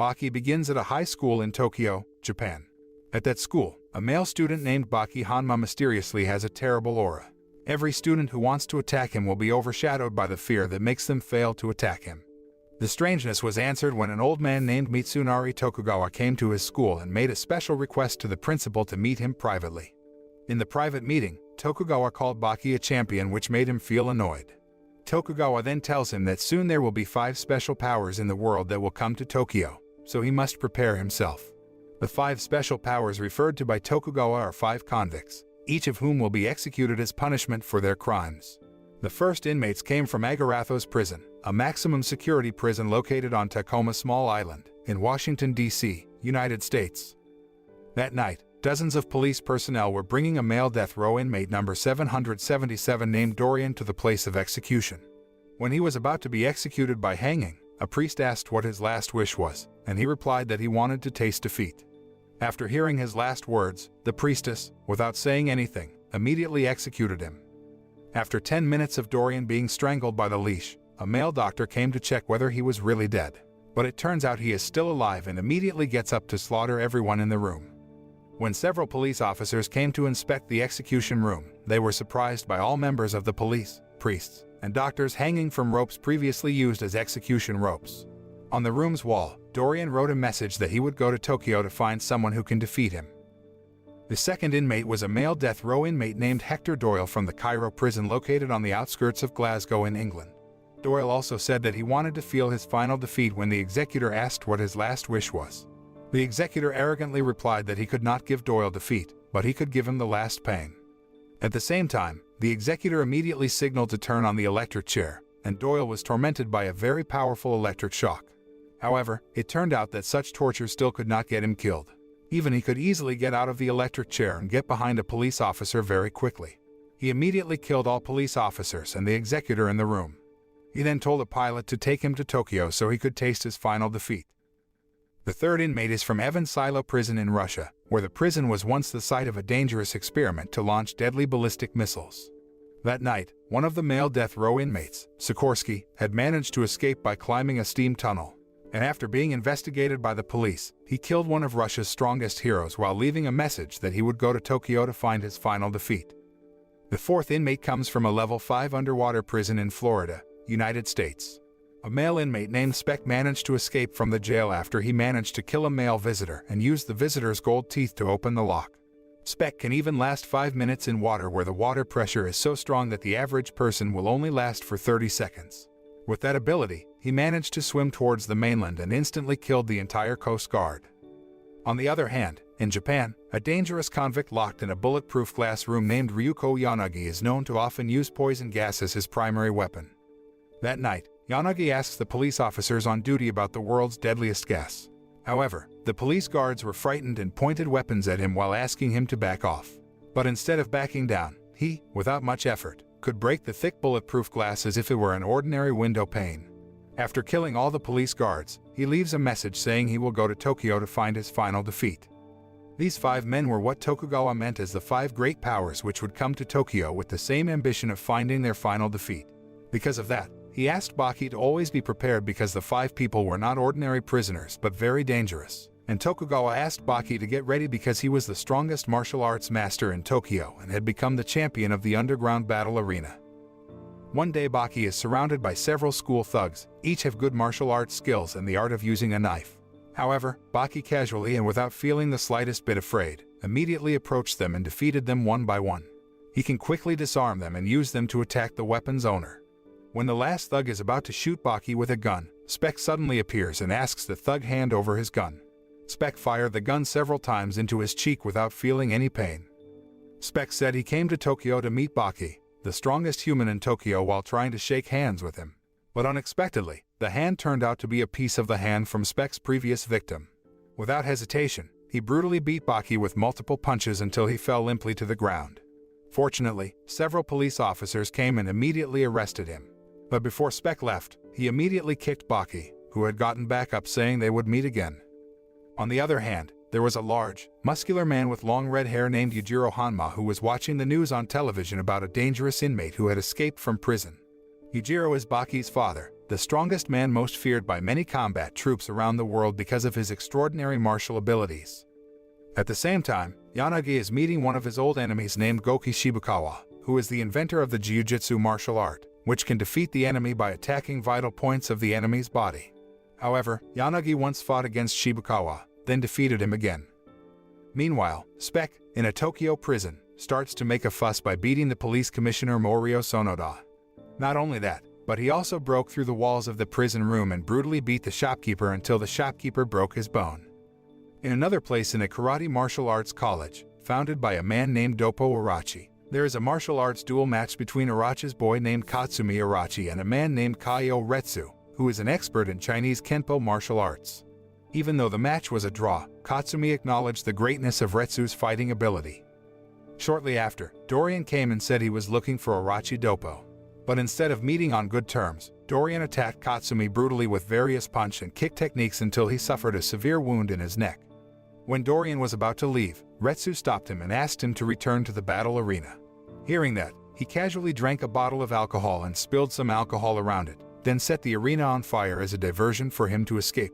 Baki begins at a high school in Tokyo, Japan. At that school, a male student named Baki Hanma mysteriously has a terrible aura. Every student who wants to attack him will be overshadowed by the fear that makes them fail to attack him. The strangeness was answered when an old man named Mitsunari Tokugawa came to his school and made a special request to the principal to meet him privately. In the private meeting, Tokugawa called Baki a champion, which made him feel annoyed. Tokugawa then tells him that soon there will be 5 special powers in the world that will come to Tokyo, so he must prepare himself. The 5 special powers referred to by Tokugawa are 5 convicts, each of whom will be executed as punishment for their crimes. The first inmates came from Agarathos Prison, a maximum security prison located on Tacoma Small Island, in Washington, D.C., United States. That night, dozens of police personnel were bringing a male death row inmate number 777 named Dorian to the place of execution. When he was about to be executed by hanging, a priest asked what his last wish was, and he replied that he wanted to taste defeat. After hearing his last words, the priestess, without saying anything, immediately executed him. After 10 minutes of Dorian being strangled by the leash, a male doctor came to check whether he was really dead. But it turns out he is still alive and immediately gets up to slaughter everyone in the room. When several police officers came to inspect the execution room, they were surprised by all members of the police, priests, and doctors hanging from ropes previously used as execution ropes. On the room's wall, Dorian wrote a message that he would go to Tokyo to find someone who can defeat him. The second inmate was a male death row inmate named Hector Doyle from the Cairo prison located on the outskirts of Glasgow in England. Doyle also said that he wanted to feel his final defeat when the executor asked what his last wish was. The executor arrogantly replied that he could not give Doyle defeat, but he could give him the last pain. At the same time, the executor immediately signaled to turn on the electric chair, and Doyle was tormented by a very powerful electric shock. However, it turned out that such torture still could not get him killed. Even he could easily get out of the electric chair and get behind a police officer very quickly. He immediately killed all police officers and the executor in the room. He then told a pilot to take him to Tokyo so he could taste his final defeat. The third inmate is from Evin Silo Prison in Russia, where the prison was once the site of a dangerous experiment to launch deadly ballistic missiles. That night, one of the male death row inmates, Sikorsky, had managed to escape by climbing a steam tunnel, and after being investigated by the police, he killed one of Russia's strongest heroes while leaving a message that he would go to Tokyo to find his final defeat. The fourth inmate comes from a level 5 underwater prison in Florida, United States. A male inmate named Spec managed to escape from the jail after he managed to kill a male visitor and used the visitor's gold teeth to open the lock. Spec can even last 5 minutes in water where the water pressure is so strong that the average person will only last for 30 seconds. With that ability, he managed to swim towards the mainland and instantly killed the entire Coast Guard. On the other hand, in Japan, a dangerous convict locked in a bulletproof glass room named Ryuko Yanagi is known to often use poison gas as his primary weapon. That night, Yanagi asks the police officers on duty about the world's deadliest gas. However, the police guards were frightened and pointed weapons at him while asking him to back off. But instead of backing down, he, without much effort, could break the thick bulletproof glass as if it were an ordinary window pane. After killing all the police guards, he leaves a message saying he will go to Tokyo to find his final defeat. These 5 men were what Tokugawa meant as the 5 great powers which would come to Tokyo with the same ambition of finding their final defeat. Because of that, he asked Baki to always be prepared because the 5 people were not ordinary prisoners but very dangerous, and Tokugawa asked Baki to get ready because he was the strongest martial arts master in Tokyo and had become the champion of the underground battle arena. One day Baki is surrounded by several school thugs, each have good martial arts skills and the art of using a knife. However, Baki casually and without feeling the slightest bit afraid, immediately approached them and defeated them one by one. He can quickly disarm them and use them to attack the weapon's owner. When the last thug is about to shoot Baki with a gun, Spec suddenly appears and asks the thug hand over his gun. Spec fired the gun several times into his cheek without feeling any pain. Spec said he came to Tokyo to meet Baki, the strongest human in Tokyo, while trying to shake hands with him. But unexpectedly, the hand turned out to be a piece of the hand from Spec's previous victim. Without hesitation, he brutally beat Baki with multiple punches until he fell limply to the ground. Fortunately, several police officers came and immediately arrested him. But before Spec left, he immediately kicked Baki, who had gotten back up, saying they would meet again. On the other hand, there was a large, muscular man with long red hair named Yujiro Hanma who was watching the news on television about a dangerous inmate who had escaped from prison. Yujiro is Baki's father, the strongest man most feared by many combat troops around the world because of his extraordinary martial abilities. At the same time, Yanagi is meeting one of his old enemies named Gouki Shibukawa, who is the inventor of the Jiu-Jitsu martial art, which can defeat the enemy by attacking vital points of the enemy's body. However, Yanagi once fought against Shibukawa, then defeated him again. Meanwhile, Spec, in a Tokyo prison, starts to make a fuss by beating the police commissioner Morio Sonoda. Not only that, but he also broke through the walls of the prison room and brutally beat the shopkeeper until the shopkeeper broke his bone. In another place in a karate martial arts college, founded by a man named Doppo Orochi, there is a martial arts duel match between Orochi's boy named Katsumi Orochi and a man named Kaioh Retsu, who is an expert in Chinese Kenpo martial arts. Even though the match was a draw, Katsumi acknowledged the greatness of Retsu's fighting ability. Shortly after, Dorian came and said he was looking for Orochi Doppo. But instead of meeting on good terms, Dorian attacked Katsumi brutally with various punch and kick techniques until he suffered a severe wound in his neck. When Dorian was about to leave, Retsu stopped him and asked him to return to the battle arena. Hearing that, he casually drank a bottle of alcohol and spilled some alcohol around it, then set the arena on fire as a diversion for him to escape.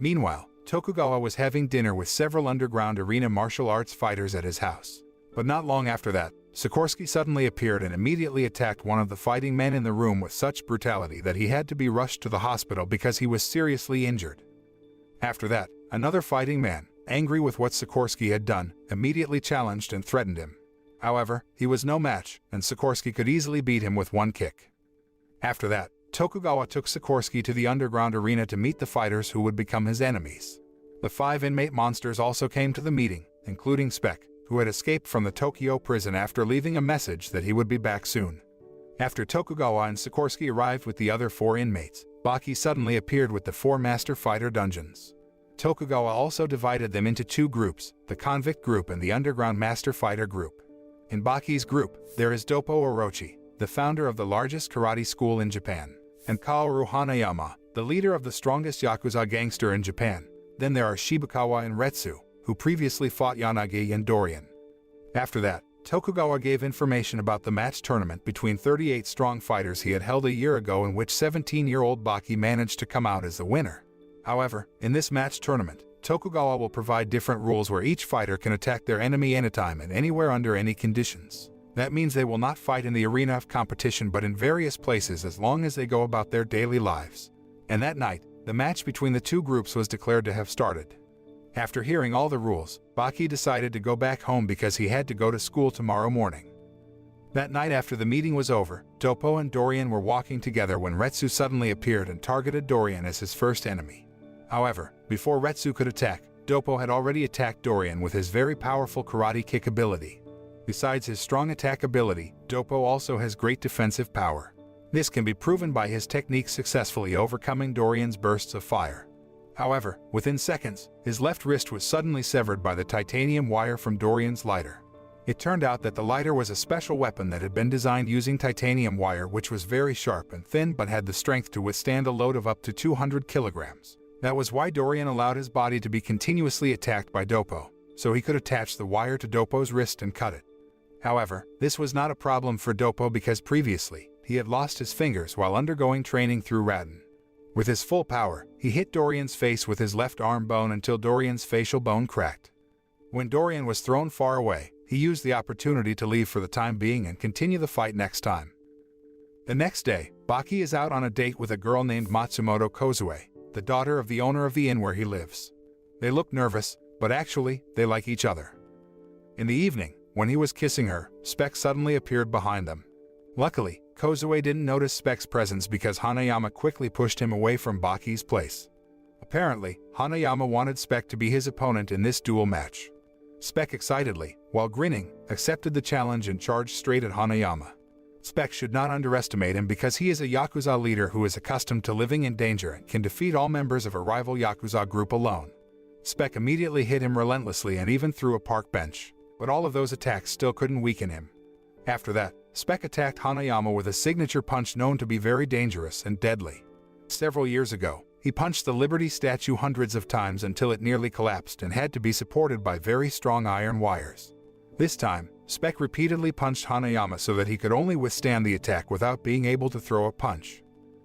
Meanwhile, Tokugawa was having dinner with several underground arena martial arts fighters at his house. But not long after that, Sikorsky suddenly appeared and immediately attacked one of the fighting men in the room with such brutality that he had to be rushed to the hospital because he was seriously injured. After that, another fighting man, angry with what Sikorsky had done, immediately challenged and threatened him. However, he was no match, and Sikorsky could easily beat him with one kick. After that, Tokugawa took Sikorsky to the underground arena to meet the fighters who would become his enemies. The 5 inmate monsters also came to the meeting, including Spec, who had escaped from the Tokyo prison after leaving a message that he would be back soon. After Tokugawa and Sikorsky arrived with the other 4 inmates, Baki suddenly appeared with the 4 master fighter dungeons. Tokugawa also divided them into 2 groups, the convict group and the underground master fighter group. In Baki's group, there is Doppo Orochi, the founder of the largest karate school in Japan, and Kaoru Hanayama, the leader of the strongest Yakuza gangster in Japan. Then there are Shibukawa and Retsu, who previously fought Yanagi and Dorian. After that, Tokugawa gave information about the match tournament between 38 strong fighters he had held a year ago, in which 17-year-old Baki managed to come out as the winner. However, in this match tournament, Tokugawa will provide different rules where each fighter can attack their enemy anytime and anywhere under any conditions. That means they will not fight in the arena of competition but in various places as long as they go about their daily lives. And that night, the match between the 2 groups was declared to have started. After hearing all the rules, Baki decided to go back home because he had to go to school tomorrow morning. That night after the meeting was over, Doppo and Dorian were walking together when Retsu suddenly appeared and targeted Dorian as his first enemy. However, before Retsu could attack, Doppo had already attacked Dorian with his very powerful karate kick ability. Besides his strong attack ability, Doppo also has great defensive power. This can be proven by his technique successfully overcoming Dorian's bursts of fire. However, within seconds, his left wrist was suddenly severed by the titanium wire from Dorian's lighter. It turned out that the lighter was a special weapon that had been designed using titanium wire, which was very sharp and thin but had the strength to withstand a load of up to 200 kilograms. That was why Dorian allowed his body to be continuously attacked by Doppo, so he could attach the wire to Doppo's wrist and cut it. However, this was not a problem for Doppo because previously, he had lost his fingers while undergoing training through Raden. With his full power, he hit Dorian's face with his left arm bone until Dorian's facial bone cracked. When Dorian was thrown far away, he used the opportunity to leave for the time being and continue the fight next time. The next day, Baki is out on a date with a girl named Matsumoto Kozue, the daughter of the owner of the inn where he lives. They look nervous, but actually, they like each other. In the evening, when he was kissing her, Spec suddenly appeared behind them. Luckily, Kozue didn't notice Spec's presence because Hanayama quickly pushed him away from Baki's place. Apparently, Hanayama wanted Spec to be his opponent in this duel match. Spec excitedly, while grinning, accepted the challenge and charged straight at Hanayama. Spec should not underestimate him because he is a Yakuza leader who is accustomed to living in danger and can defeat all members of a rival Yakuza group alone. Spec immediately hit him relentlessly and even threw a park bench, but all of those attacks still couldn't weaken him. After that, Spec attacked Hanayama with a signature punch known to be very dangerous and deadly. Several years ago, he punched the Liberty statue hundreds of times until it nearly collapsed and had to be supported by very strong iron wires. This time, Spec repeatedly punched Hanayama so that he could only withstand the attack without being able to throw a punch.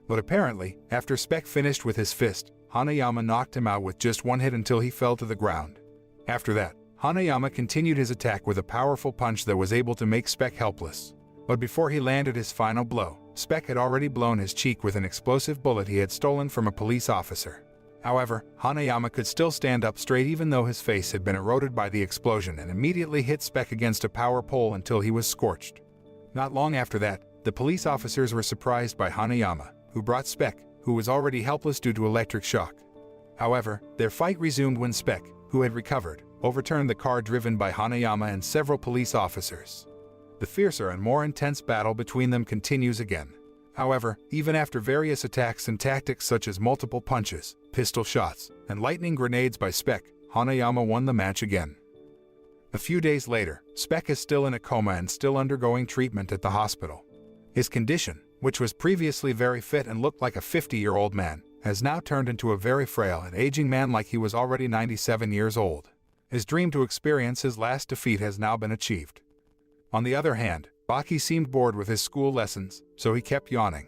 But apparently, after Spec finished with his fist, Hanayama knocked him out with just one hit until he fell to the ground. After that, Hanayama continued his attack with a powerful punch that was able to make Spec helpless. But before he landed his final blow, Spec had already blown his cheek with an explosive bullet he had stolen from a police officer. However, Hanayama could still stand up straight even though his face had been eroded by the explosion, and immediately hit Spec against a power pole until he was scorched. Not long after that, the police officers were surprised by Hanayama, who brought Spec, who was already helpless due to electric shock. However, their fight resumed when Spec, who had recovered, overturned the car driven by Hanayama and several police officers. The fiercer and more intense battle between them continues again. However, even after various attacks and tactics such as multiple punches, pistol shots, and lightning grenades by Spec, Hanayama won the match again. A few days later, Spec is still in a coma and still undergoing treatment at the hospital. His condition, which was previously very fit and looked like a 50-year-old man, has now turned into a very frail and aging man like he was already 97 years old. His dream to experience his last defeat has now been achieved. On the other hand, Baki seemed bored with his school lessons, so he kept yawning.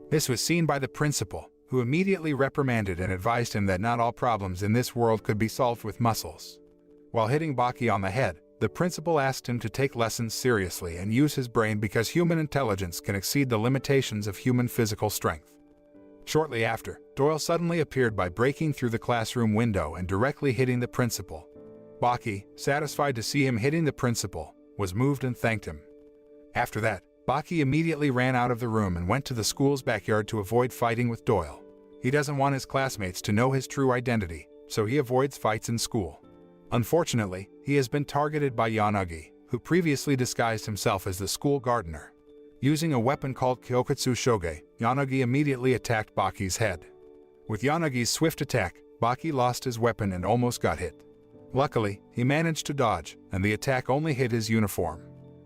This was seen by the principal, who immediately reprimanded and advised him that not all problems in this world could be solved with muscles. While hitting Baki on the head, the principal asked him to take lessons seriously and use his brain because human intelligence can exceed the limitations of human physical strength. Shortly after, Doyle suddenly appeared by breaking through the classroom window and directly hitting the principal. Baki, satisfied to see him hitting the principal, was moved and thanked him. After that, Baki immediately ran out of the room and went to the school's backyard to avoid fighting with Doyle. He doesn't want his classmates to know his true identity, so he avoids fights in school. Unfortunately, he has been targeted by Yanagi, who previously disguised himself as the school gardener. Using a weapon called Kyokutsu Shoge, Yanagi immediately attacked Baki's head. With Yanagi's swift attack, Baki lost his weapon and almost got hit. Luckily, he managed to dodge, and the attack only hit his uniform.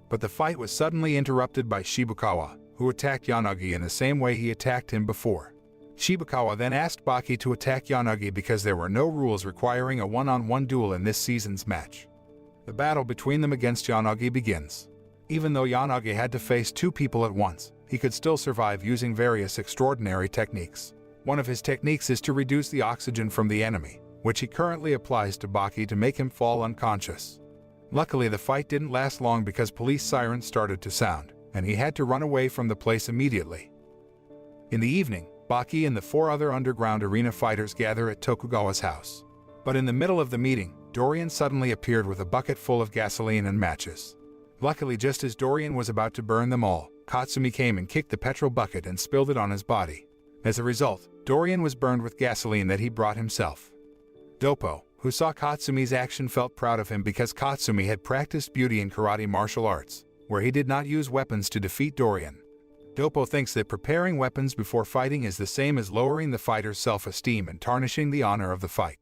But the fight was suddenly interrupted by Shibukawa, who attacked Yanagi in the same way he attacked him before. Shibukawa then asked Baki to attack Yanagi because there were no rules requiring a one-on-one duel in this season's match. The battle between them against Yanagi begins. Even though Yanagi had to face two people at once, he could still survive using various extraordinary techniques. One of his techniques is to reduce the oxygen from the enemy, which he currently applies to Baki to make him fall unconscious. Luckily, the fight didn't last long because police sirens started to sound, and he had to run away from the place immediately. In the evening, Baki and the 4 other underground arena fighters gather at Tokugawa's house. But in the middle of the meeting, Dorian suddenly appeared with a bucket full of gasoline and matches. Luckily, just as Dorian was about to burn them all, Katsumi came and kicked the petrol bucket and spilled it on his body. As a result, Dorian was burned with gasoline that he brought himself. Doppo, who saw Katsumi's action, felt proud of him because Katsumi had practiced beauty in karate martial arts, where he did not use weapons to defeat Dorian. Doppo thinks that preparing weapons before fighting is the same as lowering the fighter's self-esteem and tarnishing the honor of the fight.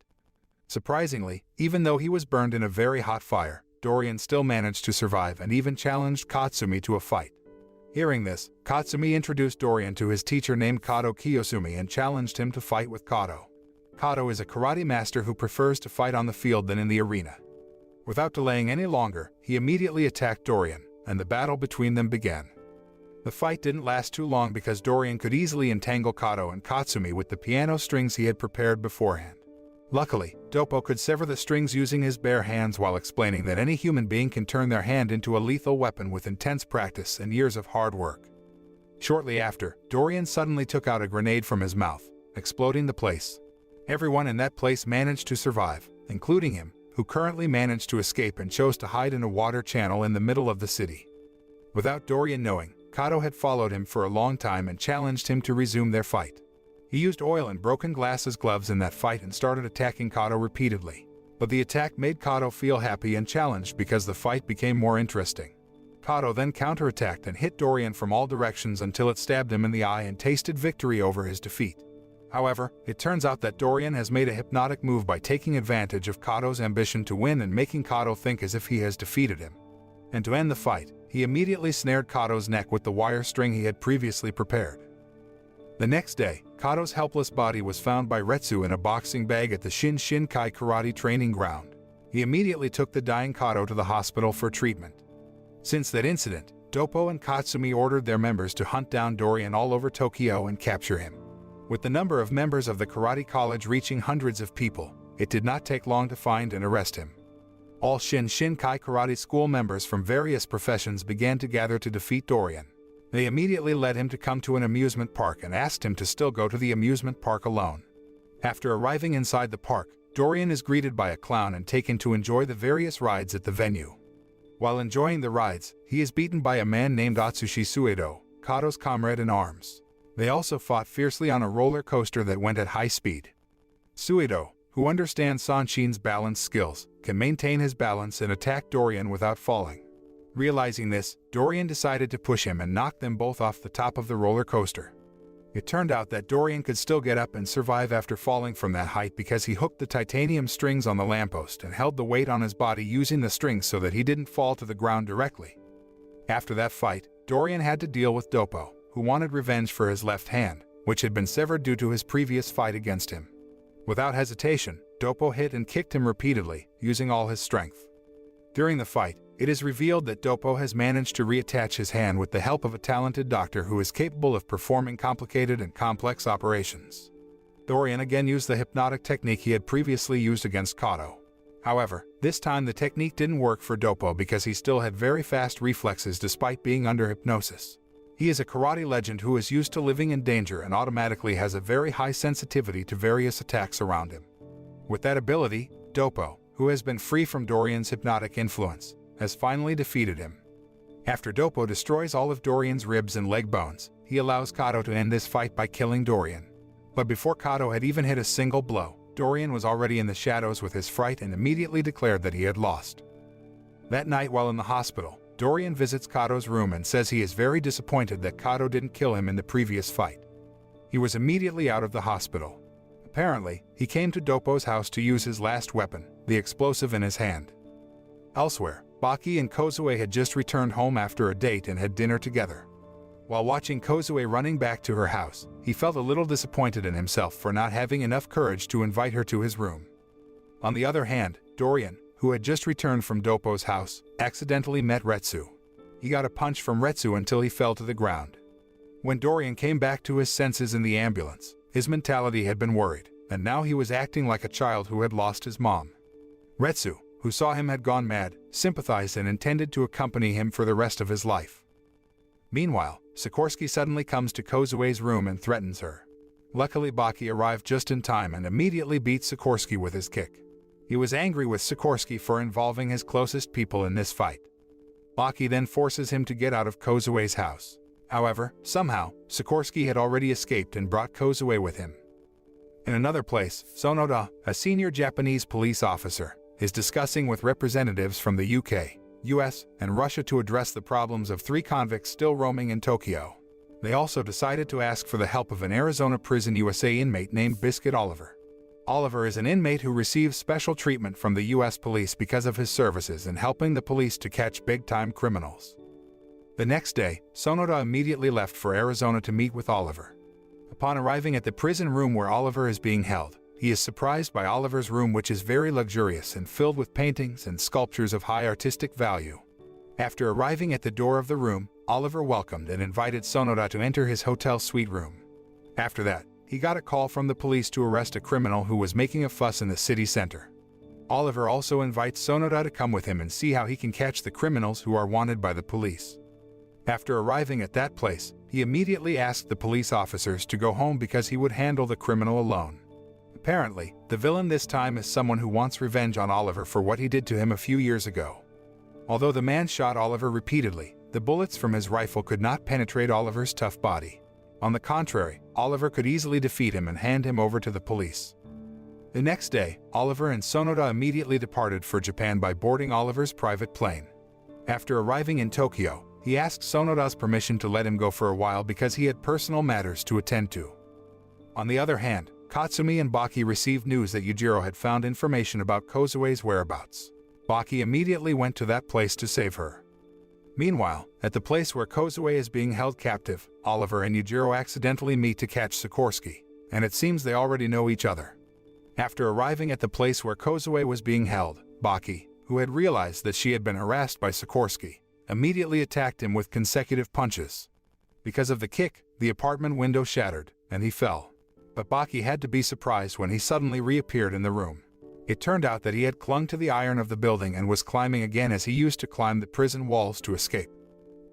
Surprisingly, even though he was burned in a very hot fire, Dorian still managed to survive and even challenged Katsumi to a fight. Hearing this, Katsumi introduced Dorian to his teacher named Kato Kiyosumi and challenged him to fight with Kato. Kato is a karate master who prefers to fight on the field than in the arena. Without delaying any longer, he immediately attacked Dorian, and the battle between them began. The fight didn't last too long because Dorian could easily entangle Kato and Katsumi with the piano strings he had prepared beforehand. Luckily, Doppo could sever the strings using his bare hands while explaining that any human being can turn their hand into a lethal weapon with intense practice and years of hard work. Shortly after, Dorian suddenly took out a grenade from his mouth, exploding the place. Everyone in that place managed to survive, including him, who currently managed to escape and chose to hide in a water channel in the middle of the city. Without Dorian knowing, Kato had followed him for a long time and challenged him to resume their fight. He used oil and broken glass as gloves in that fight and started attacking Kato repeatedly. But the attack made Kato feel happy and challenged because the fight became more interesting. Kato then counterattacked and hit Dorian from all directions until it stabbed him in the eye and tasted victory over his defeat. However, it turns out that Dorian has made a hypnotic move by taking advantage of Kato's ambition to win and making Kato think as if he has defeated him. And to end the fight, he immediately snared Kato's neck with the wire string he had previously prepared. The next day, Kato's helpless body was found by Retsu in a boxing bag at the Shinkai karate training ground. He immediately took the dying Kato to the hospital for treatment. Since that incident, Doppo and Katsumi ordered their members to hunt down Dorian all over Tokyo and capture him. With the number of members of the karate college reaching hundreds of people, it did not take long to find and arrest him. All Shinkai karate school members from various professions began to gather to defeat Dorian. They immediately led him to come to an amusement park and asked him to still go to the amusement park alone. After arriving inside the park, Dorian is greeted by a clown and taken to enjoy the various rides at the venue. While enjoying the rides, he is beaten by a man named Atsushi Suedo, Kato's comrade in arms. They also fought fiercely on a roller coaster that went at high speed. Suedo, who understands Sanshin's balance skills, can maintain his balance and attack Dorian without falling. Realizing this, Dorian decided to push him and knock them both off the top of the roller coaster. It turned out that Dorian could still get up and survive after falling from that height because he hooked the titanium strings on the lamppost and held the weight on his body using the strings so that he didn't fall to the ground directly. After that fight, Dorian had to deal with Doppo, who wanted revenge for his left hand, which had been severed due to his previous fight against him. Without hesitation, Doppo hit and kicked him repeatedly, using all his strength. During the fight, it is revealed that Doppo has managed to reattach his hand with the help of a talented doctor who is capable of performing complicated and complex operations. Dorian again used the hypnotic technique he had previously used against Kato. However, this time the technique didn't work for Doppo because he still had very fast reflexes despite being under hypnosis. He is a karate legend who is used to living in danger and automatically has a very high sensitivity to various attacks around him. With that ability, Doppo, who has been free from Dorian's hypnotic influence, has finally defeated him. After Doppo destroys all of Dorian's ribs and leg bones, he allows Kato to end this fight by killing Dorian. But before Kato had even hit a single blow, Dorian was already in the shadows with his fright and immediately declared that he had lost. That night while in the hospital, Dorian visits Kato's room and says he is very disappointed that Kato didn't kill him in the previous fight. He was immediately out of the hospital. Apparently, he came to Doppo's house to use his last weapon, the explosive in his hand. Elsewhere, Baki and Kozue had just returned home after a date and had dinner together. While watching Kozue running back to her house, he felt a little disappointed in himself for not having enough courage to invite her to his room. On the other hand, Dorian, who had just returned from Doppo's house, accidentally met Retsu. He got a punch from Retsu until he fell to the ground. When Dorian came back to his senses in the ambulance, his mentality had been worried, and now he was acting like a child who had lost his mom. Retsu, who saw him had gone mad, sympathized and intended to accompany him for the rest of his life. Meanwhile, Sikorsky suddenly comes to Kozue's room and threatens her. Luckily Baki arrived just in time and immediately beat Sikorsky with his kick. He was angry with Sikorsky for involving his closest people in this fight. Baki then forces him to get out of Kozue's house. However, somehow, Sikorsky had already escaped and brought Kozue with him. In another place, Sonoda, a senior Japanese police officer, is discussing with representatives from the UK, US, and Russia to address the problems of 3 convicts still roaming in Tokyo. They also decided to ask for the help of an Arizona prison USA inmate named Biscuit Oliver. Oliver is an inmate who receives special treatment from the US police because of his services in helping the police to catch big-time criminals. The next day, Sonoda immediately left for Arizona to meet with Oliver. Upon arriving at the prison room where Oliver is being held, he is surprised by Oliver's room, which is very luxurious and filled with paintings and sculptures of high artistic value. After arriving at the door of the room, Oliver welcomed and invited Sonoda to enter his hotel suite room. After that, he got a call from the police to arrest a criminal who was making a fuss in the city center. Oliver also invites Sonoda to come with him and see how he can catch the criminals who are wanted by the police. After arriving at that place, he immediately asked the police officers to go home because he would handle the criminal alone. Apparently, the villain this time is someone who wants revenge on Oliver for what he did to him a few years ago. Although the man shot Oliver repeatedly, the bullets from his rifle could not penetrate Oliver's tough body. On the contrary, Oliver could easily defeat him and hand him over to the police. The next day, Oliver and Sonoda immediately departed for Japan by boarding Oliver's private plane. After arriving in Tokyo, he asked Sonoda's permission to let him go for a while because he had personal matters to attend to. On the other hand, Katsumi and Baki received news that Yujiro had found information about Kozue's whereabouts. Baki immediately went to that place to save her. Meanwhile, at the place where Kozue is being held captive, Oliver and Yujiro accidentally meet to catch Sikorsky, and it seems they already know each other. After arriving at the place where Kozue was being held, Baki, who had realized that she had been harassed by Sikorsky, immediately attacked him with consecutive punches. Because of the kick, the apartment window shattered, and he fell. But Baki had to be surprised when he suddenly reappeared in the room. It turned out that he had clung to the iron of the building and was climbing again as he used to climb the prison walls to escape.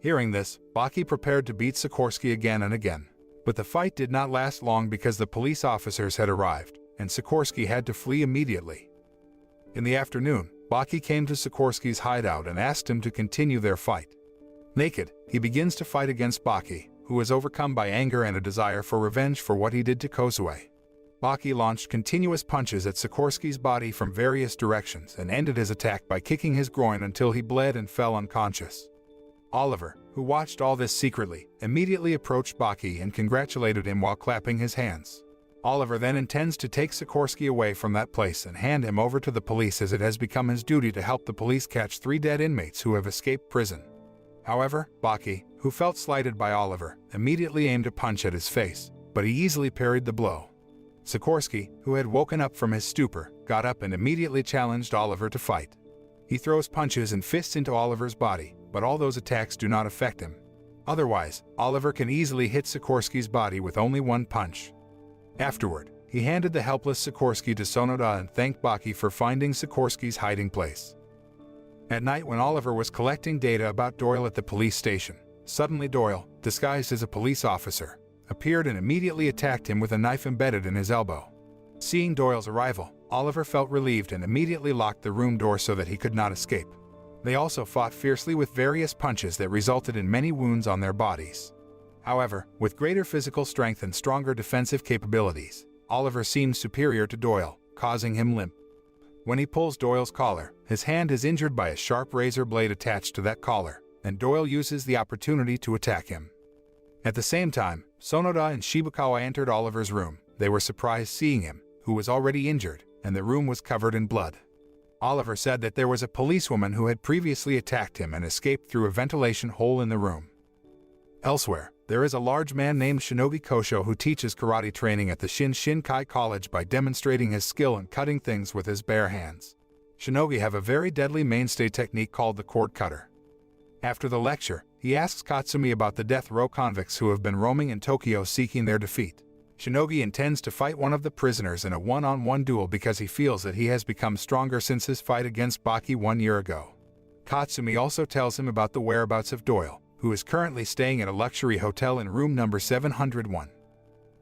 Hearing this, Baki prepared to beat Sikorsky again and again. But the fight did not last long because the police officers had arrived, and Sikorsky had to flee immediately. In the afternoon, Baki came to Sikorsky's hideout and asked him to continue their fight. Naked, he begins to fight against Baki, who is overcome by anger and a desire for revenge for what he did to Kozue. Baki launched continuous punches at Sikorsky's body from various directions and ended his attack by kicking his groin until he bled and fell unconscious. Oliver, who watched all this secretly, immediately approached Baki and congratulated him while clapping his hands. Oliver then intends to take Sikorsky away from that place and hand him over to the police, as it has become his duty to help the police catch 3 dead inmates who have escaped prison. However, Baki, who felt slighted by Oliver, immediately aimed a punch at his face, but he easily parried the blow. Sikorsky, who had woken up from his stupor, got up and immediately challenged Oliver to fight. He throws punches and fists into Oliver's body, but all those attacks do not affect him. Otherwise, Oliver can easily hit Sikorsky's body with only one punch. Afterward, he handed the helpless Sikorsky to Sonoda and thanked Baki for finding Sikorsky's hiding place. At night, when Oliver was collecting data about Doyle at the police station, suddenly Doyle, disguised as a police officer, appeared and immediately attacked him with a knife embedded in his elbow. Seeing Doyle's arrival, Oliver felt relieved and immediately locked the room door so that he could not escape. They also fought fiercely with various punches that resulted in many wounds on their bodies. However, with greater physical strength and stronger defensive capabilities, Oliver seemed superior to Doyle, causing him limp. When he pulls Doyle's collar, his hand is injured by a sharp razor blade attached to that collar, and Doyle uses the opportunity to attack him. At the same time, Sonoda and Shibukawa entered Oliver's room. They were surprised seeing him, who was already injured, and the room was covered in blood. Oliver said that there was a policewoman who had previously attacked him and escaped through a ventilation hole in the room. Elsewhere, there is a large man named Shinogi Kosho who teaches karate training at the Shinkai College by demonstrating his skill in cutting things with his bare hands. Shinogi have a very deadly mainstay technique called the cord cutter. After the lecture, he asks Katsumi about the death row convicts who have been roaming in Tokyo seeking their defeat. Shinogi intends to fight one of the prisoners in a one-on-one duel because he feels that he has become stronger since his fight against Baki 1 year ago. Katsumi also tells him about the whereabouts of Doyle, who is currently staying at a luxury hotel in room number 701.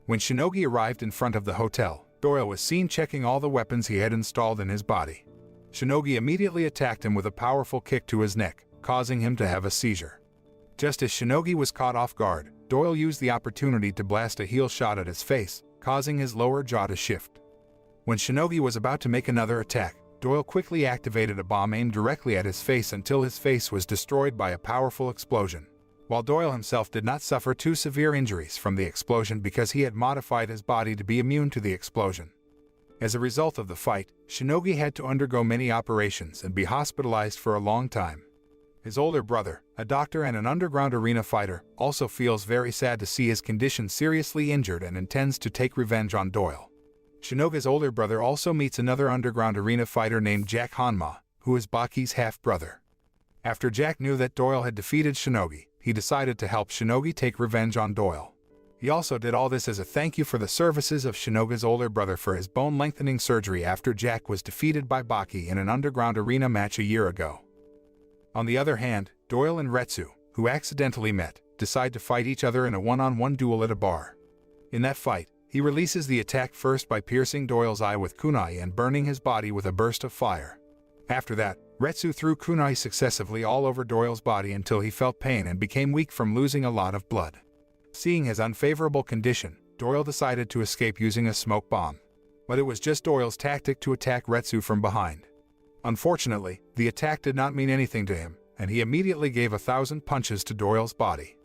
When Shinogi arrived in front of the hotel, Doyle was seen checking all the weapons he had installed in his body. Shinogi immediately attacked him with a powerful kick to his neck, causing him to have a seizure. Just as Shinogi was caught off guard, Doyle used the opportunity to blast a heel shot at his face, causing his lower jaw to shift. When Shinogi was about to make another attack, Doyle quickly activated a bomb aimed directly at his face until his face was destroyed by a powerful explosion. While Doyle himself did not suffer too severe injuries from the explosion because he had modified his body to be immune to the explosion. As a result of the fight, Shinogi had to undergo many operations and be hospitalized for a long time. His older brother, a doctor and an underground arena fighter, also feels very sad to see his condition seriously injured and intends to take revenge on Doyle. Shinogi's older brother also meets another underground arena fighter named Jack Hanma, who is Baki's half-brother. After Jack knew that Doyle had defeated Shinogi, he decided to help Shinogi take revenge on Doyle. He also did all this as a thank you for the services of Shinogi's older brother for his bone-lengthening surgery after Jack was defeated by Baki in an underground arena match a year ago. On the other hand, Doyle and Retsu, who accidentally met, decide to fight each other in a one-on-one duel at a bar. In that fight, he releases the attack first by piercing Doyle's eye with kunai and burning his body with a burst of fire. After that, Retsu threw kunai successively all over Doyle's body until he felt pain and became weak from losing a lot of blood. Seeing his unfavorable condition, Doyle decided to escape using a smoke bomb. But it was just Doyle's tactic to attack Retsu from behind. Unfortunately, the attack did not mean anything to him, and he immediately gave 1,000 punches to Doyle's body.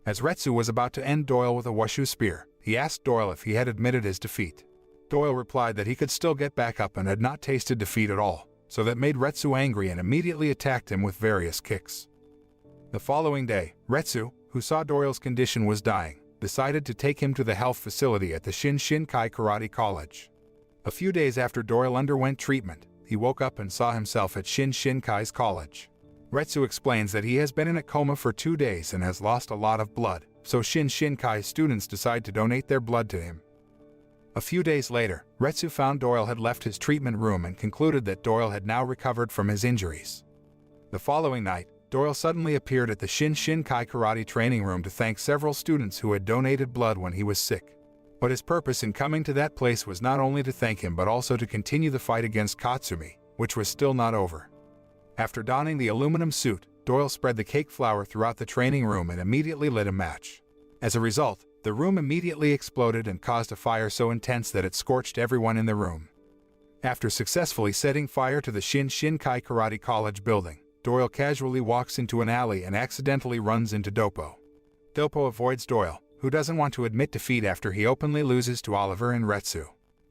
As Retsu was about to end Doyle with a wushu spear, he asked Doyle if he had admitted his defeat. Doyle replied that he could still get back up and had not tasted defeat at all, so that made Retsu angry and immediately attacked him with various kicks. The following day, Retsu, who saw Doyle's condition was dying, decided to take him to the health facility at the Shinkai Karate College. A few days after Doyle underwent treatment, he woke up and saw himself at Shinkai's college. Retsu explains that he has been in a coma for 2 days and has lost a lot of blood, so Shinshinkai students decide to donate their blood to him. A few days later, Retsu found Doyle had left his treatment room and concluded that Doyle had now recovered from his injuries. The following night, Doyle suddenly appeared at the Shinshinkai karate training room to thank several students who had donated blood when he was sick. But his purpose in coming to that place was not only to thank him but also to continue the fight against Katsumi, which was still not over. After donning the aluminum suit, Doyle spread the cake flour throughout the training room and immediately lit a match. As a result, the room immediately exploded and caused a fire so intense that it scorched everyone in the room. After successfully setting fire to the Shinshinkai Karate College building, Doyle casually walks into an alley and accidentally runs into Doppo. Doppo avoids Doyle, who doesn't want to admit defeat after he openly loses to Oliver and Retsu.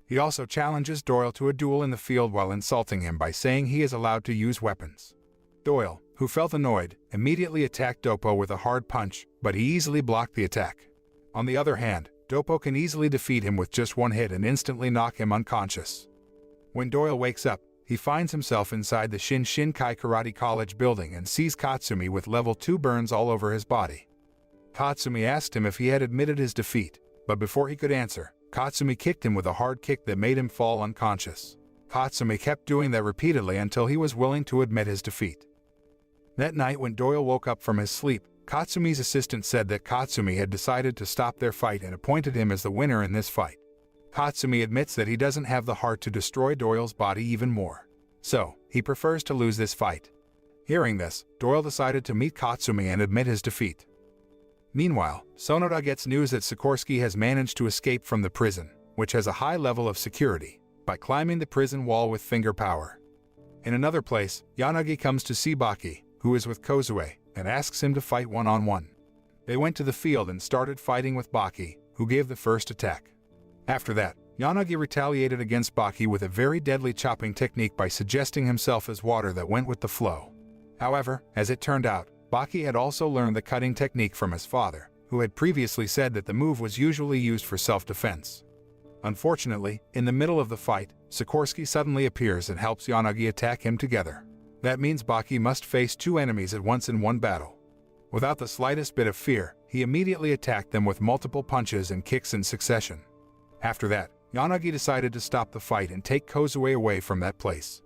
He also challenges Doyle to a duel in the field while insulting him by saying he is allowed to use weapons. Doyle, who felt annoyed, immediately attacked Doppo with a hard punch, but he easily blocked the attack. On the other hand, Doppo can easily defeat him with just one hit and instantly knock him unconscious. When Doyle wakes up, he finds himself inside the Shinshinkai Karate College building and sees Katsumi with level 2 burns all over his body. Katsumi asked him if he had admitted his defeat, but before he could answer, Katsumi kicked him with a hard kick that made him fall unconscious. Katsumi kept doing that repeatedly until he was willing to admit his defeat. That night when Doyle woke up from his sleep, Katsumi's assistant said that Katsumi had decided to stop their fight and appointed him as the winner in this fight. Katsumi admits that he doesn't have the heart to destroy Doyle's body even more. So, he prefers to lose this fight. Hearing this, Doyle decided to meet Katsumi and admit his defeat. Meanwhile, Sonoda gets news that Sikorsky has managed to escape from the prison, which has a high level of security, by climbing the prison wall with finger power. In another place, Yanagi comes to see Baki, who is with Kozue, and asks him to fight one-on-one. They went to the field and started fighting with Baki, who gave the first attack. After that, Yanagi retaliated against Baki with a very deadly chopping technique by suggesting himself as water that went with the flow. However, as it turned out, Baki had also learned the cutting technique from his father, who had previously said that the move was usually used for self-defense. Unfortunately, in the middle of the fight, Sikorsky suddenly appears and helps Yanagi attack him together. That means Baki must face 2 enemies at once in one battle. Without the slightest bit of fear, he immediately attacked them with multiple punches and kicks in succession. After that, Yanagi decided to stop the fight and take Kozue away from that place.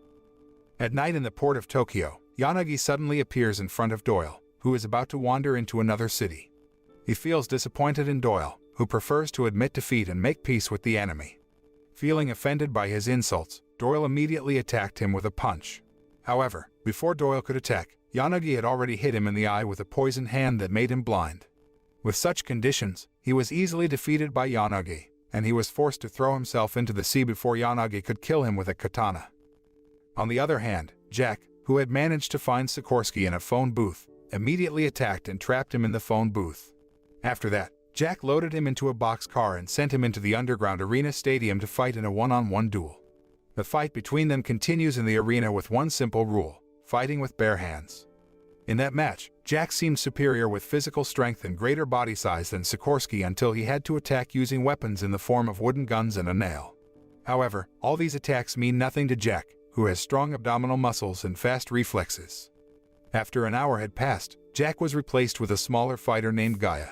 At night in the port of Tokyo, Yanagi suddenly appears in front of Doyle, who is about to wander into another city. He feels disappointed in Doyle, who prefers to admit defeat and make peace with the enemy. Feeling offended by his insults, Doyle immediately attacked him with a punch. However, before Doyle could attack, Yanagi had already hit him in the eye with a poisoned hand that made him blind. With such conditions, he was easily defeated by Yanagi, and he was forced to throw himself into the sea before Yanagi could kill him with a katana. On the other hand, Jack, who had managed to find Sikorsky in a phone booth, immediately attacked and trapped him in the phone booth. After that, Jack loaded him into a boxcar and sent him into the underground arena stadium to fight in a one-on-one duel. The fight between them continues in the arena with one simple rule: fighting with bare hands. In that match, Jack seemed superior with physical strength and greater body size than Sikorsky until he had to attack using weapons in the form of wooden guns and a nail. However, all these attacks mean nothing to Jack, who has strong abdominal muscles and fast reflexes. After an hour had passed, Jack was replaced with a smaller fighter named Gaia.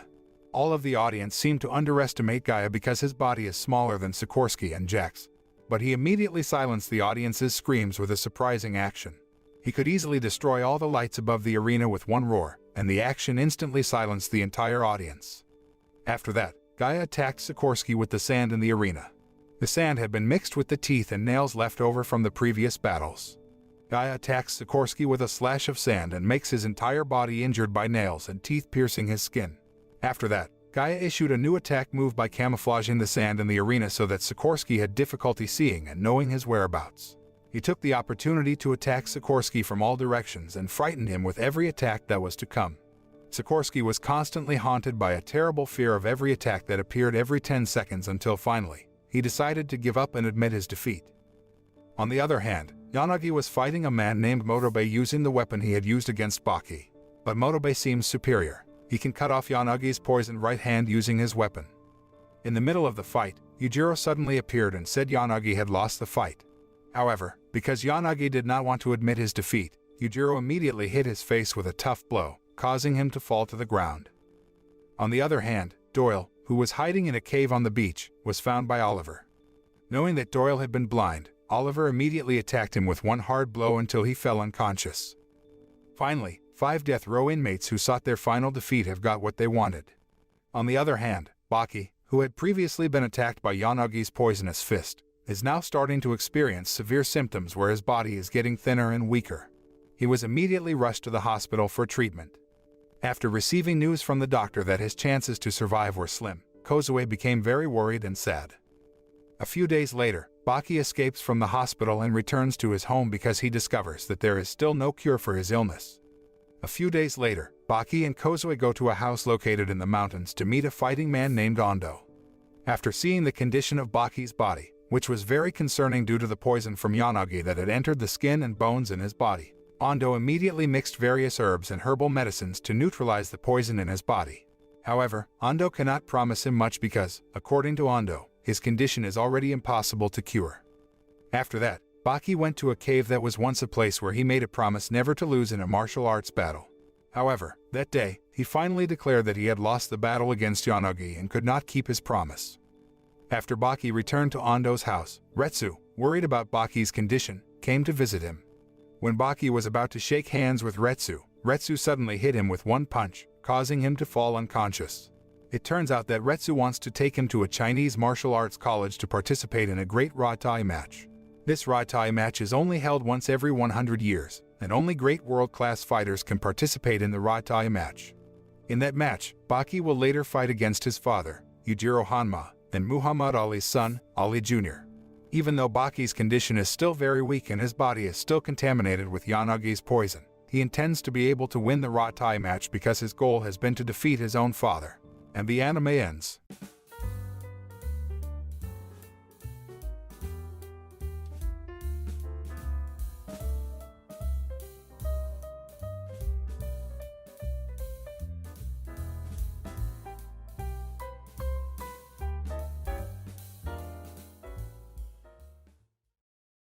All of the audience seemed to underestimate Gaia because his body is smaller than Sikorsky and Jack's, but he immediately silenced the audience's screams with a surprising action. He could easily destroy all the lights above the arena with one roar, and the action instantly silenced the entire audience. After that, Gaia attacked Sikorsky with the sand in the arena. The sand had been mixed with the teeth and nails left over from the previous battles. Gaia attacks Sikorsky with a slash of sand and makes his entire body injured by nails and teeth piercing his skin. After that, Gaia issued a new attack move by camouflaging the sand in the arena so that Sikorsky had difficulty seeing and knowing his whereabouts. He took the opportunity to attack Sikorsky from all directions and frightened him with every attack that was to come. Sikorsky was constantly haunted by a terrible fear of every attack that appeared every 10 seconds until finally, he decided to give up and admit his defeat. On the other hand, Yanagi was fighting a man named Motobe using the weapon he had used against Baki. But Motobe seems superior. He can cut off Yanagi's poisoned right hand using his weapon. In the middle of the fight, Yujiro suddenly appeared and said Yanagi had lost the fight. However, because Yanagi did not want to admit his defeat, Yujiro immediately hit his face with a tough blow, causing him to fall to the ground. On the other hand, Doyle, who was hiding in a cave on the beach, was found by Oliver. Knowing that Doyle had been blind, Oliver immediately attacked him with one hard blow until he fell unconscious. Finally, 5 death row inmates who sought their final defeat have got what they wanted. On the other hand, Baki, who had previously been attacked by Yanagi's poisonous fist, is now starting to experience severe symptoms where his body is getting thinner and weaker. He was immediately rushed to the hospital for treatment. After receiving news from the doctor that his chances to survive were slim, Kozue became very worried and sad. A few days later, Baki escapes from the hospital and returns to his home because he discovers that there is still no cure for his illness. A few days later, Baki and Kozue go to a house located in the mountains to meet a fighting man named Ando. After seeing the condition of Baki's body, which was very concerning due to the poison from Yanagi that had entered the skin and bones in his body, Ando immediately mixed various herbs and herbal medicines to neutralize the poison in his body. However, Ando cannot promise him much because, according to Ando, his condition is already impossible to cure. After that, Baki went to a cave that was once a place where he made a promise never to lose in a martial arts battle. However, that day, he finally declared that he had lost the battle against Yanagi and could not keep his promise. After Baki returned to Ando's house, Retsu, worried about Baki's condition, came to visit him. When Baki was about to shake hands with Retsu, Retsu suddenly hit him with one punch, causing him to fall unconscious. It turns out that Retsu wants to take him to a Chinese martial arts college to participate in a great Ratai match. This Ratai match is only held once every 100 years, and only great world-class fighters can participate in the Ratai match. In that match, Baki will later fight against his father, Yujiro Hanma, and Muhammad Ali's son, Ali Jr. Even though Baki's condition is still very weak and his body is still contaminated with Yanagi's poison, he intends to be able to win the Ratai match because his goal has been to defeat his own father. And the anime ends.